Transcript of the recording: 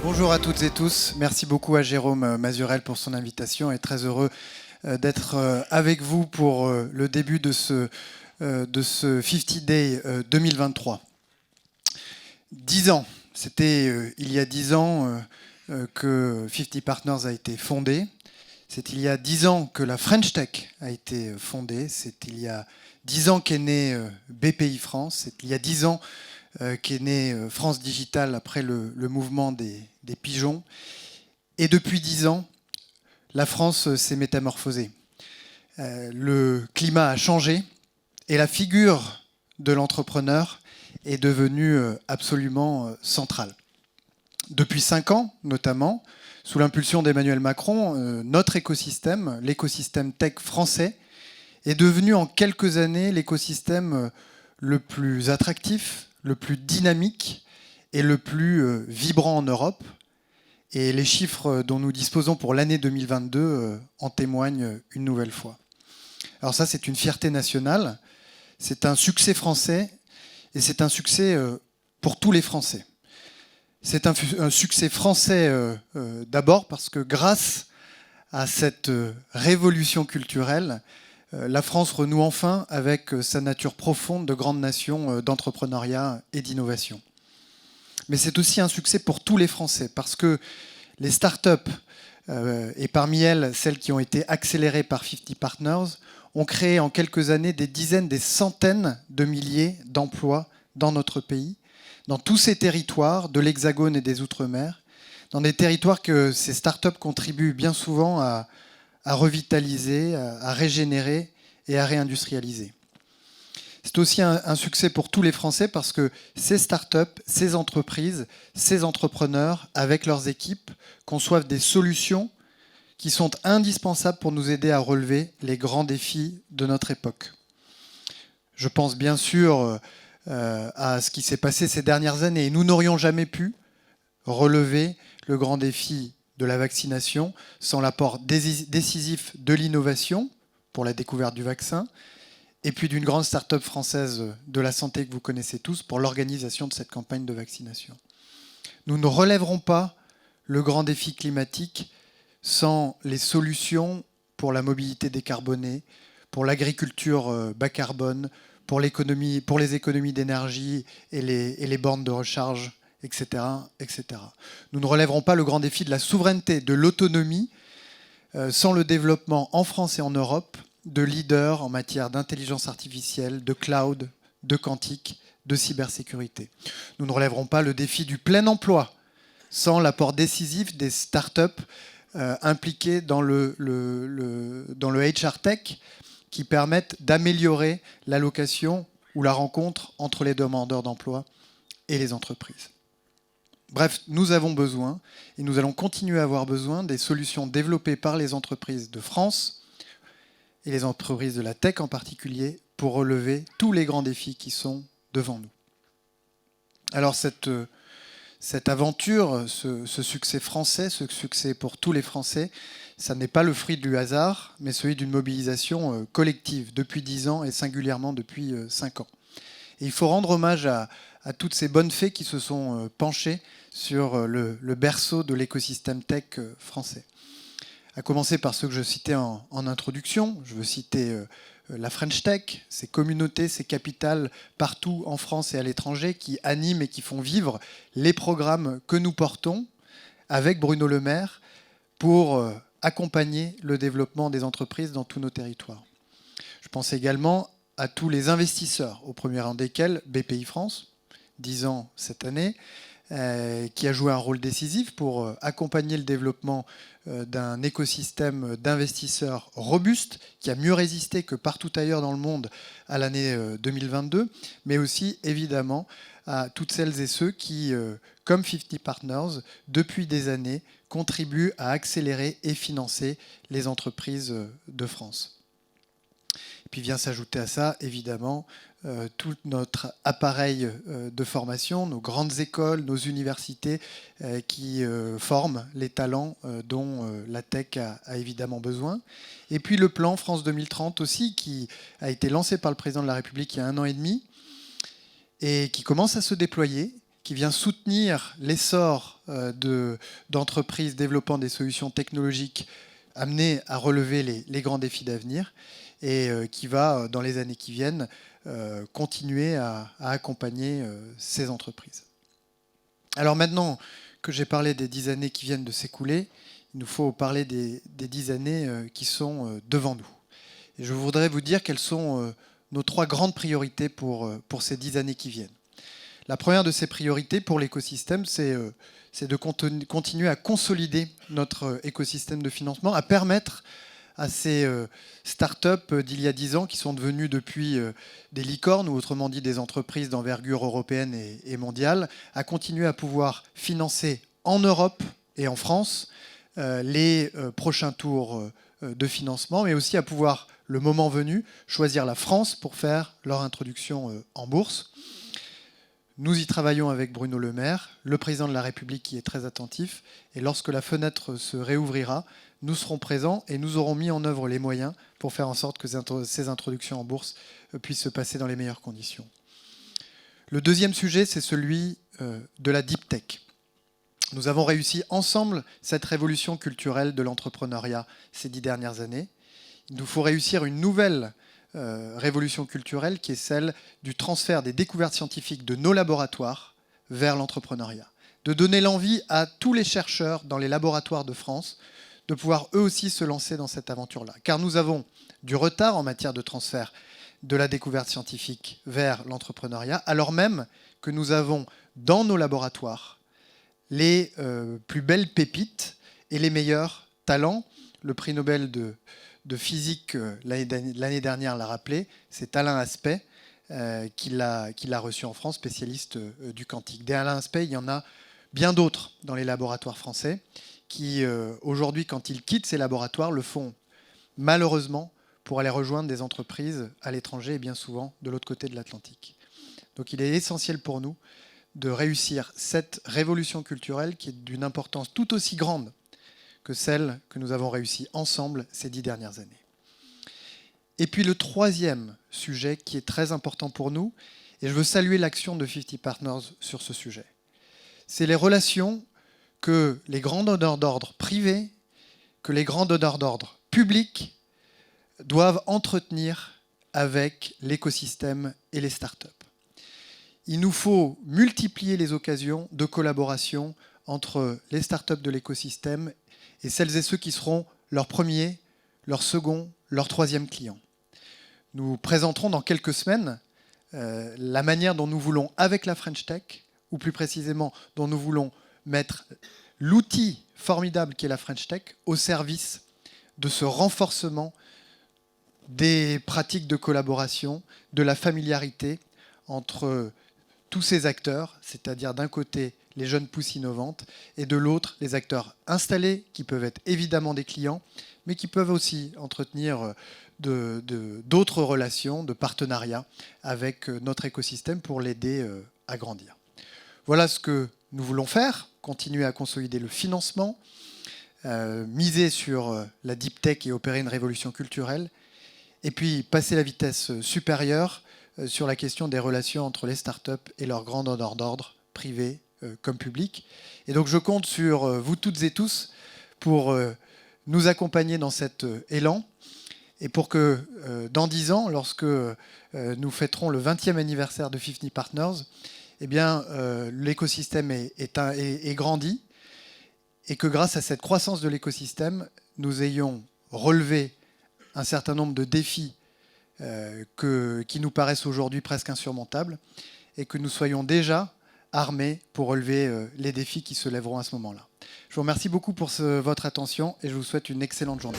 Bonjour à toutes et tous. Merci beaucoup à Jérôme Mazurel pour son invitation et très heureux d'être avec vous pour le début de ce 50 Day 2023. 10 ans, c'était il y a 10 ans que 50 Partners a été fondé. C'est il y a 10 ans que la French Tech a été fondée. C'est il y a 10 ans qu'est né BPI France. C'est il y a 10 ans qu'est né France Digital après le mouvement des pigeons. Et depuis 10 ans, la France s'est métamorphosée. Le climat a changé et la figure de l'entrepreneur est devenue absolument centrale. Depuis 5 ans, notamment, sous l'impulsion d'Emmanuel Macron, notre écosystème, l'écosystème tech français, est devenu en quelques années l'écosystème le plus attractif, le plus dynamique et le plus vibrant en Europe. Et les chiffres dont nous disposons pour l'année 2022 en témoignent une nouvelle fois. Alors ça, c'est une fierté nationale, c'est un succès français et c'est un succès pour tous les Français. C'est un succès français d'abord parce que grâce à cette révolution culturelle, la France renoue enfin avec sa nature profonde de grande nation d'entrepreneuriat et d'innovation. Mais c'est aussi un succès pour tous les Français parce que les startups, et parmi elles celles qui ont été accélérées par 50 Partners, ont créé en quelques années des dizaines, des centaines de milliers d'emplois dans notre pays, dans tous ces territoires de l'Hexagone et des Outre-mer, dans des territoires que ces startups contribuent bien souvent à revitaliser, à régénérer et à réindustrialiser. C'est aussi un succès pour tous les Français parce que ces startups, ces entreprises, ces entrepreneurs, avec leurs équipes, conçoivent des solutions qui sont indispensables pour nous aider à relever les grands défis de notre époque. Je pense bien sûr à ce qui s'est passé ces dernières années. Et nous n'aurions jamais pu relever le grand défi de la vaccination sans l'apport décisif de l'innovation pour la découverte du vaccin et puis d'une grande start-up française de la santé que vous connaissez tous pour l'organisation de cette campagne de vaccination. Nous ne relèverons pas le grand défi climatique sans les solutions pour la mobilité décarbonée, pour l'agriculture bas carbone, pour les économies d'énergie et les bornes de recharge, etc., etc. Nous ne relèverons pas le grand défi de la souveraineté, de l'autonomie, sans le développement en France et en Europe de leaders en matière d'intelligence artificielle, de cloud, de quantique, de cybersécurité. Nous ne relèverons pas le défi du plein emploi sans l'apport décisif des startups impliquées dans le HR Tech qui permettent d'améliorer l'allocation ou la rencontre entre les demandeurs d'emploi et les entreprises. Bref, nous avons besoin, et nous allons continuer à avoir besoin, des solutions développées par les entreprises de France et les entreprises de la tech en particulier pour relever tous les grands défis qui sont devant nous. Alors cette aventure, ce succès français, ce succès pour tous les Français, ça n'est pas le fruit du hasard, mais celui d'une mobilisation collective depuis 10 ans et singulièrement depuis 5 ans. Et il faut rendre hommage à toutes ces bonnes fées qui se sont penchées sur le berceau de l'écosystème tech français. À commencer par ceux que je citais en introduction. Je veux citer la French Tech, ces communautés, ces capitales partout en France et à l'étranger qui animent et qui font vivre les programmes que nous portons avec Bruno Le Maire pour accompagner le développement des entreprises dans tous nos territoires. Je pense également à tous les investisseurs, au premier rang desquels BPI France, 10 ans cette année, qui a joué un rôle décisif pour accompagner le développement d'un écosystème d'investisseurs robuste qui a mieux résisté que partout ailleurs dans le monde à l'année 2022, mais aussi évidemment à toutes celles et ceux qui, comme 50 Partners, depuis des années, contribuent à accélérer et financer les entreprises de France. Et puis vient s'ajouter à ça, évidemment, tout notre appareil de formation, nos grandes écoles, nos universités qui forment les talents dont la tech a évidemment besoin. Et puis le plan France 2030 aussi, qui a été lancé par le président de la République il y a 1 an et demi et qui commence à se déployer, qui vient soutenir l'essor d'entreprises développant des solutions technologiques amenées à relever les grands défis d'avenir et qui va, dans les années qui viennent, continuer à accompagner ces entreprises. Alors maintenant que j'ai parlé des 10 années qui viennent de s'écouler, il nous faut parler des 10 années qui sont devant nous. Et je voudrais vous dire quelles sont nos 3 grandes priorités pour ces 10 années qui viennent. La première de ces priorités pour l'écosystème, c'est de continuer à consolider notre écosystème de financement, à permettre à ces startups d'il y a 10 ans qui sont devenues depuis des licornes, ou autrement dit des entreprises d'envergure européenne et mondiale, à continuer à pouvoir financer en Europe et en France les prochains tours de financement, mais aussi à pouvoir, le moment venu, choisir la France pour faire leur introduction en bourse. Nous y travaillons avec Bruno Le Maire, le président de la République qui est très attentif, et lorsque la fenêtre se réouvrira, nous serons présents et nous aurons mis en œuvre les moyens pour faire en sorte que ces introductions en bourse puissent se passer dans les meilleures conditions. Le deuxième sujet, c'est celui de la deep tech. Nous avons réussi ensemble cette révolution culturelle de l'entrepreneuriat ces 10 dernières années. Il nous faut réussir une nouvelle révolution culturelle qui est celle du transfert des découvertes scientifiques de nos laboratoires vers l'entrepreneuriat. De donner l'envie à tous les chercheurs dans les laboratoires de France de pouvoir eux aussi se lancer dans cette aventure-là. Car nous avons du retard en matière de transfert de la découverte scientifique vers l'entrepreneuriat, alors même que nous avons dans nos laboratoires les plus belles pépites et les meilleurs talents. Le prix Nobel de physique l'année dernière l'a rappelé, c'est Alain Aspect qui l'a reçu en France, spécialiste du quantique. Des Alain Aspect, il y en a bien d'autres dans les laboratoires français qui, aujourd'hui, quand ils quittent ces laboratoires, le font malheureusement pour aller rejoindre des entreprises à l'étranger et bien souvent de l'autre côté de l'Atlantique. Donc il est essentiel pour nous de réussir cette révolution culturelle qui est d'une importance tout aussi grande que celle que nous avons réussi ensemble ces 10 dernières années. Et puis le troisième sujet qui est très important pour nous, et je veux saluer l'action de 50 Partners sur ce sujet, c'est les relations que les grands donneurs d'ordre privés, que les grands donneurs d'ordre publics doivent entretenir avec l'écosystème et les startups. Il nous faut multiplier les occasions de collaboration entre les startups de l'écosystème et celles et ceux qui seront leurs premiers, leurs seconds, leurs troisièmes clients. Nous présenterons dans quelques semaines la manière dont nous voulons, avec la French Tech, ou plus précisément dont nous voulons mettre l'outil formidable qu'est la French Tech au service de ce renforcement des pratiques de collaboration, de la familiarité entre tous ces acteurs, c'est-à-dire d'un côté les jeunes pousses innovantes et de l'autre les acteurs installés qui peuvent être évidemment des clients, mais qui peuvent aussi entretenir d'autres relations, de partenariats avec notre écosystème pour l'aider à grandir. Voilà ce que nous voulons faire, continuer à consolider le financement, miser sur la deep tech et opérer une révolution culturelle, et puis passer la vitesse supérieure sur la question des relations entre les startups et leurs grands donneurs d'ordre, privés comme publics. Et donc je compte sur vous toutes et tous pour nous accompagner dans cet élan, et pour que dans 10 ans, lorsque nous fêterons le 20e anniversaire de 50 Partners, eh bien, l'écosystème est grandi, et que grâce à cette croissance de l'écosystème, nous ayons relevé un certain nombre de défis qui nous paraissent aujourd'hui presque insurmontables, et que nous soyons déjà armés pour relever les défis qui se lèveront à ce moment-là. Je vous remercie beaucoup pour votre attention et je vous souhaite une excellente journée.